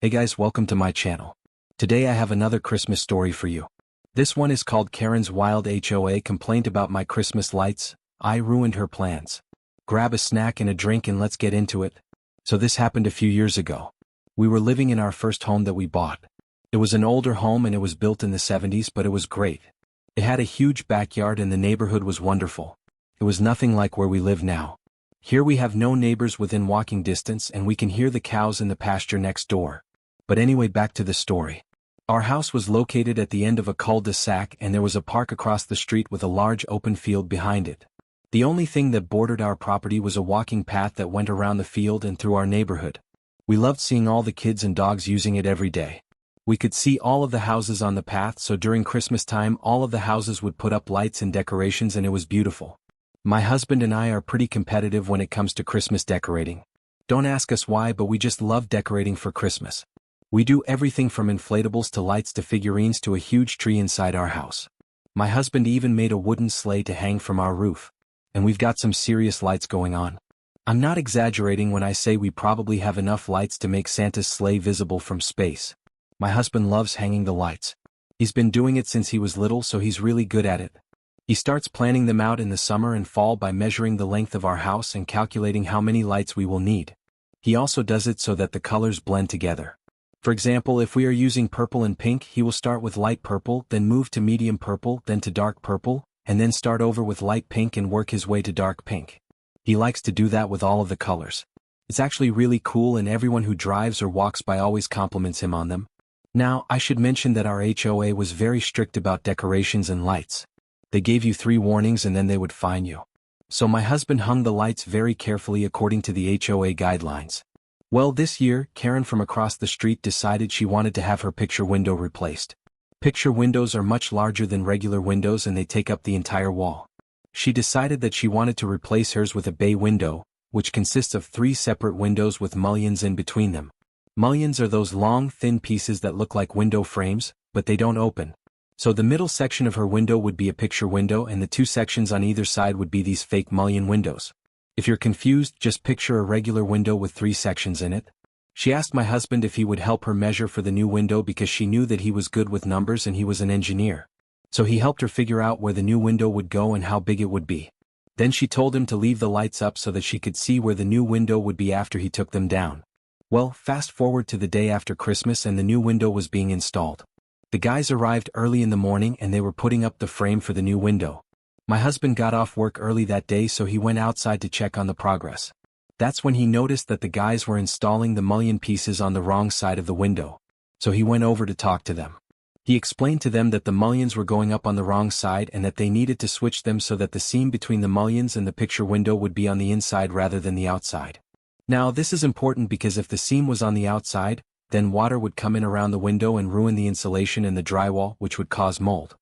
Hey guys, welcome to my channel. Today I have another Christmas story for you. This one is called Karen's Wild HOA Complaint About My Christmas Lights. I Ruined Her Plans. Grab a snack and a drink and let's get into it. So this happened a few years ago. We were living in our first home that we bought. It was an older home and it was built in the 70s, but it was great. It had a huge backyard and the neighborhood was wonderful. It was nothing like where we live now. Here we have no neighbors within walking distance and we can hear the cows in the pasture next door. But anyway, back to the story. Our house was located at the end of a cul-de-sac and there was a park across the street with a large open field behind it. The only thing that bordered our property was a walking path that went around the field and through our neighborhood. We loved seeing all the kids and dogs using it every day. We could see all of the houses on the path, so during Christmas time all of the houses would put up lights and decorations and it was beautiful. My husband and I are pretty competitive when it comes to Christmas decorating. Don't ask us why, but we just love decorating for Christmas. We do everything from inflatables to lights to figurines to a huge tree inside our house. My husband even made a wooden sleigh to hang from our roof. And we've got some serious lights going on. I'm not exaggerating when I say we probably have enough lights to make Santa's sleigh visible from space. My husband loves hanging the lights. He's been doing it since he was little, so he's really good at it. He starts planning them out in the summer and fall by measuring the length of our house and calculating how many lights we will need. He also does it so that the colors blend together. For example, if we are using purple and pink, he will start with light purple, then move to medium purple, then to dark purple, and then start over with light pink and work his way to dark pink. He likes to do that with all of the colors. It's actually really cool and everyone who drives or walks by always compliments him on them. Now, I should mention that our HOA was very strict about decorations and lights. They gave you 3 warnings and then they would fine you. So my husband hung the lights very carefully according to the HOA guidelines. Well, this year, Karen from across the street decided she wanted to have her picture window replaced. Picture windows are much larger than regular windows and they take up the entire wall. She decided that she wanted to replace hers with a bay window, which consists of 3 separate windows with mullions in between them. Mullions are those long, thin pieces that look like window frames, but they don't open. So the middle section of her window would be a picture window and the 2 sections on either side would be these fake mullion windows. If you're confused, just picture a regular window with 3 sections in it. She asked my husband if he would help her measure for the new window because she knew that he was good with numbers and he was an engineer. So he helped her figure out where the new window would go and how big it would be. Then she told him to leave the lights up so that she could see where the new window would be after he took them down. Well, fast forward to the day after Christmas and the new window was being installed. The guys arrived early in the morning and they were putting up the frame for the new window. My husband got off work early that day, so he went outside to check on the progress. That's when he noticed that the guys were installing the mullion pieces on the wrong side of the window. So he went over to talk to them. He explained to them that the mullions were going up on the wrong side and that they needed to switch them so that the seam between the mullions and the picture window would be on the inside rather than the outside. Now this is important because if the seam was on the outside, then water would come in around the window and ruin the insulation and the drywall, which would cause mold.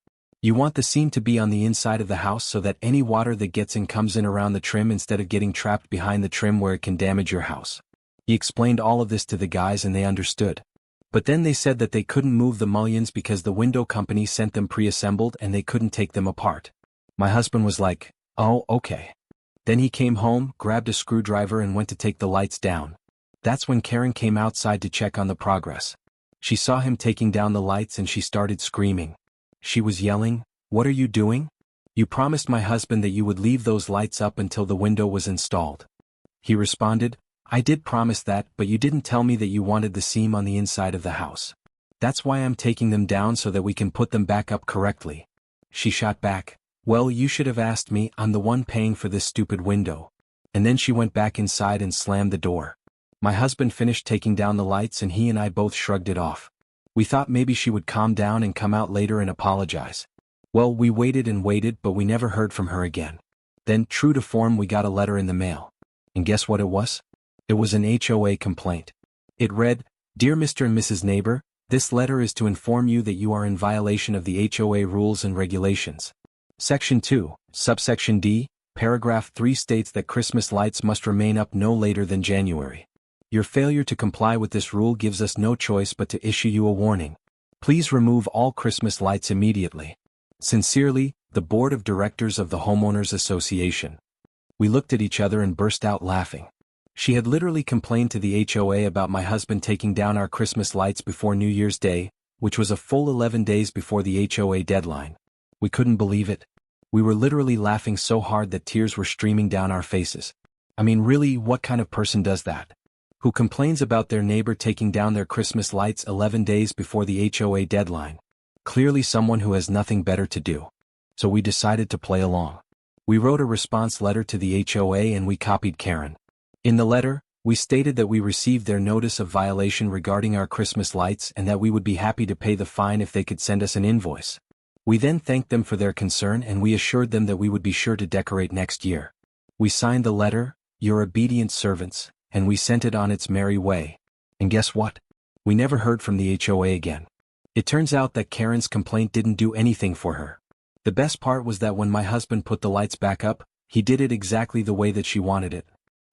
You want the seam to be on the inside of the house so that any water that gets in comes in around the trim instead of getting trapped behind the trim where it can damage your house. He explained all of this to the guys and they understood. But then they said that they couldn't move the mullions because the window company sent them pre-assembled and they couldn't take them apart. My husband was like, "Oh, okay." Then he came home, grabbed a screwdriver and went to take the lights down. That's when Karen came outside to check on the progress. She saw him taking down the lights and she started screaming. She was yelling, "What are you doing? You promised my husband that you would leave those lights up until the window was installed." He responded, "I did promise that, but you didn't tell me that you wanted the seam on the inside of the house. That's why I'm taking them down so that we can put them back up correctly." She shot back, "Well, you should have asked me, I'm the one paying for this stupid window." And then she went back inside and slammed the door. My husband finished taking down the lights and he and I both shrugged it off. We thought maybe she would calm down and come out later and apologize. Well, we waited and waited, but we never heard from her again. Then, true to form, we got a letter in the mail. And guess what it was? It was an HOA complaint. It read, "Dear Mr. and Mrs. Neighbor, this letter is to inform you that you are in violation of the HOA rules and regulations. Section 2, subsection D, paragraph 3 states that Christmas lights must remain up no later than January. Your failure to comply with this rule gives us no choice but to issue you a warning. Please remove all Christmas lights immediately. Sincerely, the Board of Directors of the Homeowners Association." We looked at each other and burst out laughing. She had literally complained to the HOA about my husband taking down our Christmas lights before New Year's Day, which was a full 11 days before the HOA deadline. We couldn't believe it. We were literally laughing so hard that tears were streaming down our faces. I mean, really, what kind of person does that? Who complains about their neighbor taking down their Christmas lights 11 days before the HOA deadline? Clearly someone who has nothing better to do. So we decided to play along. We wrote a response letter to the HOA and we copied Karen. In the letter, we stated that we received their notice of violation regarding our Christmas lights and that we would be happy to pay the fine if they could send us an invoice. We then thanked them for their concern and we assured them that we would be sure to decorate next year. We signed the letter, "Your obedient servants," and we sent it on its merry way. And guess what? We never heard from the HOA again. It turns out that Karen's complaint didn't do anything for her. The best part was that when my husband put the lights back up, he did it exactly the way that she wanted it.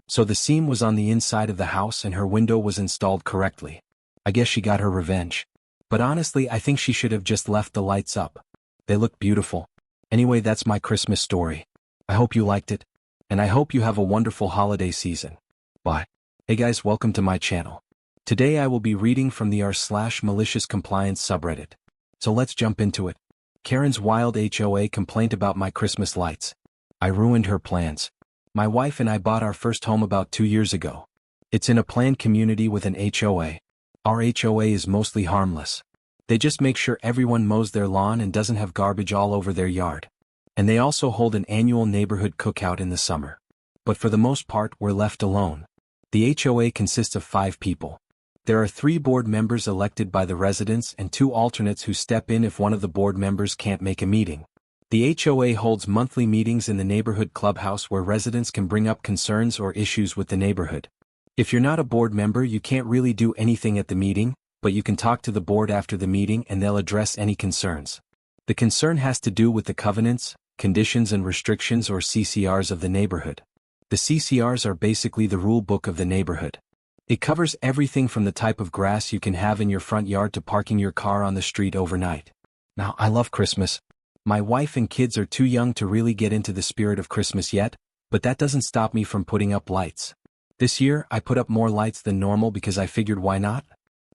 So the seam was on the inside of the house and her window was installed correctly. I guess she got her revenge. But honestly, I think she should have just left the lights up. They look beautiful. Anyway, that's my Christmas story. I hope you liked it. And I hope you have a wonderful holiday season. Bye. Hey guys, welcome to my channel. Today I will be reading from the r/malicious compliance subreddit. So let's jump into it. Karen's wild HOA complaint about my Christmas lights. I ruined her plans. My wife and I bought our first home about 2 years ago. It's in a planned community with an HOA. Our HOA is mostly harmless. They just make sure everyone mows their lawn and doesn't have garbage all over their yard. And they also hold an annual neighborhood cookout in the summer. But for the most part, we're left alone. The HOA consists of 5 people. There are 3 board members elected by the residents and 2 alternates who step in if one of the board members can't make a meeting. The HOA holds monthly meetings in the neighborhood clubhouse where residents can bring up concerns or issues with the neighborhood. If you're not a board member, you can't really do anything at the meeting, but you can talk to the board after the meeting and they'll address any concerns. The concern has to do with the covenants, conditions and restrictions or CCRs of the neighborhood. The CCRs are basically the rule book of the neighborhood. It covers everything from the type of grass you can have in your front yard to parking your car on the street overnight. Now, I love Christmas. My wife and kids are too young to really get into the spirit of Christmas yet, but that doesn't stop me from putting up lights. This year, I put up more lights than normal because I figured why not?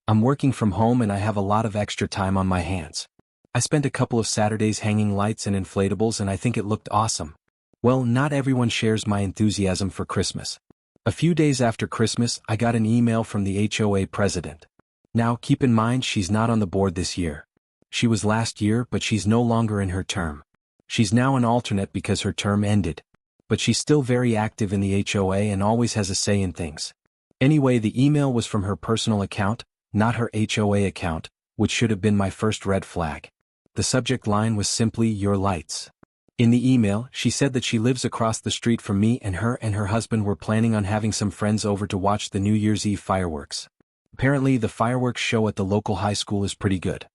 I'm working from home and I have a lot of extra time on my hands. I spent a couple of Saturdays hanging lights and inflatables and I think it looked awesome. Well, not everyone shares my enthusiasm for Christmas. A few days after Christmas, I got an email from the HOA president. Now, keep in mind she's not on the board this year. She was last year, but she's no longer in her term. She's now an alternate because her term ended. But she's still very active in the HOA and always has a say in things. Anyway, the email was from her personal account, not her HOA account, which should have been my first red flag. The subject line was simply, "Your lights." In the email, she said that she lives across the street from me and her husband were planning on having some friends over to watch the New Year's Eve fireworks. Apparently, the fireworks show at the local high school is pretty good.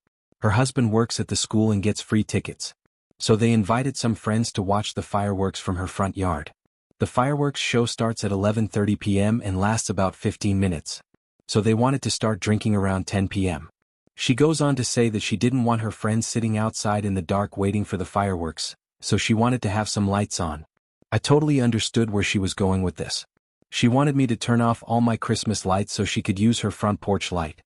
Her husband works at the school and gets free tickets. So they invited some friends to watch the fireworks from her front yard. The fireworks show starts at 11:30 p.m. and lasts about 15 minutes. So they wanted to start drinking around 10 p.m. She goes on to say that she didn't want her friends sitting outside in the dark waiting for the fireworks, so she wanted to have some lights on. I totally understood where she was going with this. She wanted me to turn off all my Christmas lights so she could use her front porch light.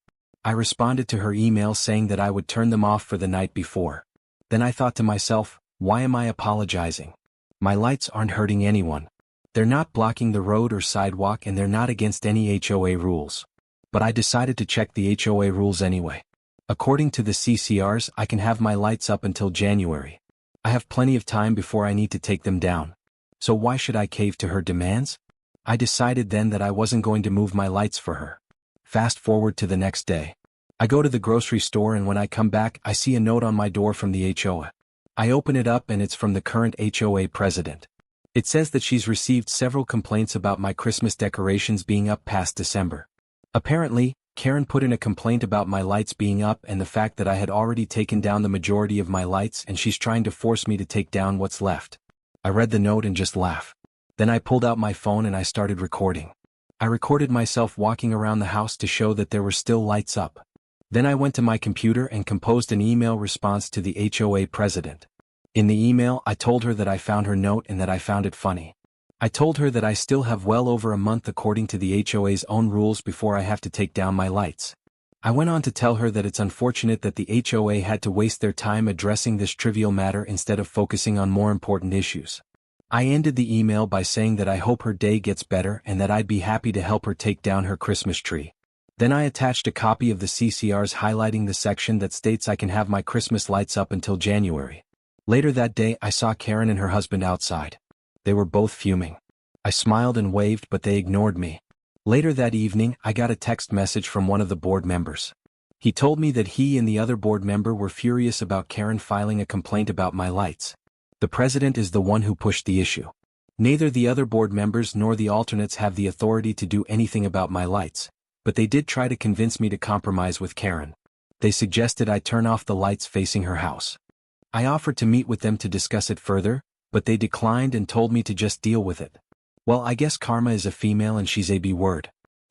I responded to her email saying that I would turn them off for the night before. Then I thought to myself, why am I apologizing? My lights aren't hurting anyone. They're not blocking the road or sidewalk and they're not against any HOA rules. But I decided to check the HOA rules anyway. According to the CCRs, I can have my lights up until January. I have plenty of time before I need to take them down. So why should I cave to her demands? I decided then that I wasn't going to move my lights for her. Fast forward to the next day. I go to the grocery store and when I come back, I see a note on my door from the HOA. I open it up and it's from the current HOA president. It says that she's received several complaints about my Christmas decorations being up past December. Apparently, Karen put in a complaint about my lights being up and the fact that I had already taken down the majority of my lights and she's trying to force me to take down what's left. I read the note and just laughed. Then I pulled out my phone and I started recording. I recorded myself walking around the house to show that there were still lights up. Then I went to my computer and composed an email response to the HOA president. In the email, I told her that I found her note and that I found it funny. I told her that I still have well over a month according to the HOA's own rules before I have to take down my lights. I went on to tell her that it's unfortunate that the HOA had to waste their time addressing this trivial matter instead of focusing on more important issues. I ended the email by saying that I hope her day gets better and that I'd be happy to help her take down her Christmas tree. Then I attached a copy of the CCRs highlighting the section that states I can have my Christmas lights up until January. Later that day I saw Karen and her husband outside. They were both fuming. I smiled and waved but they ignored me. Later that evening I got a text message from one of the board members. He told me that he and the other board member were furious about Karen filing a complaint about my lights. The president is the one who pushed the issue. Neither the other board members nor the alternates have the authority to do anything about my lights, but they did try to convince me to compromise with Karen. They suggested I turn off the lights facing her house. I offered to meet with them to discuss it further, but they declined and told me to just deal with it. Well, I guess karma is a female and she's a B word.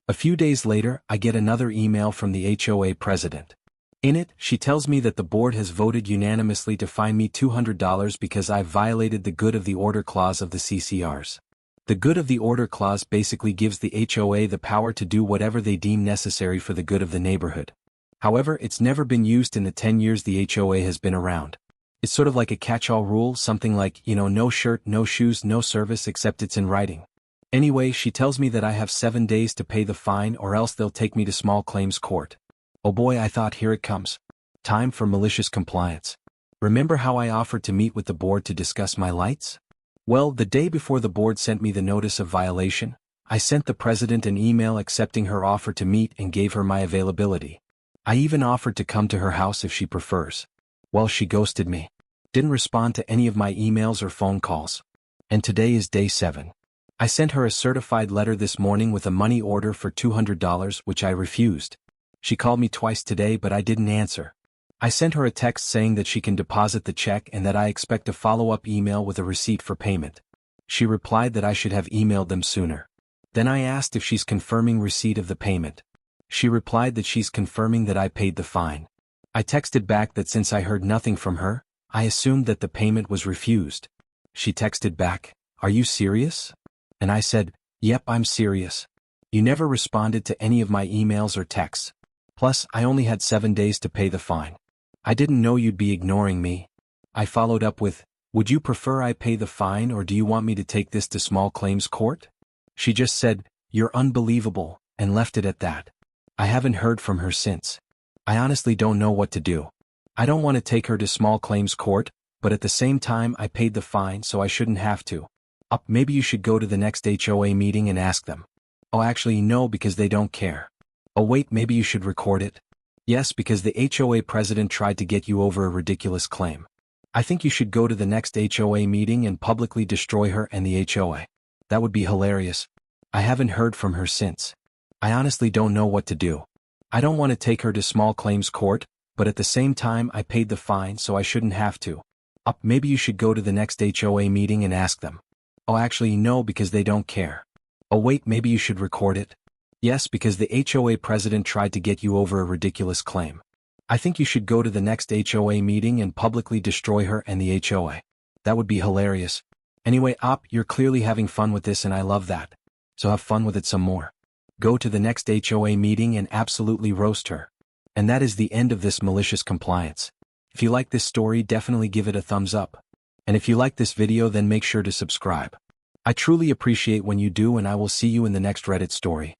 A few days later, I get another email from the HOA president. In it, she tells me that the board has voted unanimously to fine me $200 because I've violated the good of the order clause of the CCRs. The good of the order clause basically gives the HOA the power to do whatever they deem necessary for the good of the neighborhood. However, it's never been used in the 10 years the HOA has been around. It's sort of like a catch-all rule, something like, no shirt, no shoes, no service except it's in writing. Anyway, she tells me that I have 7 days to pay the fine or else they'll take me to small claims court. Oh boy, I thought, here it comes. Time for malicious compliance. Remember how I offered to meet with the board to discuss my lights? Well, the day before the board sent me the notice of violation, I sent the president an email accepting her offer to meet and gave her my availability. I even offered to come to her house if she prefers. Well, she ghosted me. Didn't respond to any of my emails or phone calls. And today is day 7. I sent her a certified letter this morning with a money order for $200, which I refused. She called me twice today but I didn't answer. I sent her a text saying that she can deposit the check and that I expect a follow-up email with a receipt for payment. She replied that I should have emailed them sooner. Then I asked if she's confirming receipt of the payment. She replied that she's confirming that I paid the fine. I texted back that since I heard nothing from her, I assumed that the payment was refused. She texted back, "Are you serious?" And I said, "Yep, I'm serious. You never responded to any of my emails or texts. Plus, I only had 7 days to pay the fine. I didn't know you'd be ignoring me." I followed up with, "Would you prefer I pay the fine or do you want me to take this to small claims court?" She just said, "You're unbelievable," and left it at that. I haven't heard from her since. I honestly don't know what to do. I don't want to take her to small claims court, but at the same time I paid the fine so I shouldn't have to. Maybe you should go to the next HOA meeting and ask them. Oh, actually no, because they don't care. Oh wait, maybe you should record it. Yes, because the HOA president tried to get you over a ridiculous claim. I think you should go to the next HOA meeting and publicly destroy her and the HOA. That would be hilarious. I haven't heard from her since. I honestly don't know what to do. I don't want to take her to small claims court, but at the same time I paid the fine so I shouldn't have to. Maybe you should go to the next HOA meeting and ask them. Oh, actually no, because they don't care. Oh wait, maybe you should record it. Yes, because the HOA president tried to get you over a ridiculous claim. I think you should go to the next HOA meeting and publicly destroy her and the HOA. That would be hilarious. Anyway, you're clearly having fun with this and I love that. So have fun with it some more. Go to the next HOA meeting and absolutely roast her. And that is the end of this malicious compliance. If you like this story, definitely give it a thumbs up. And if you like this video, then make sure to subscribe. I truly appreciate when you do, and I will see you in the next Reddit story.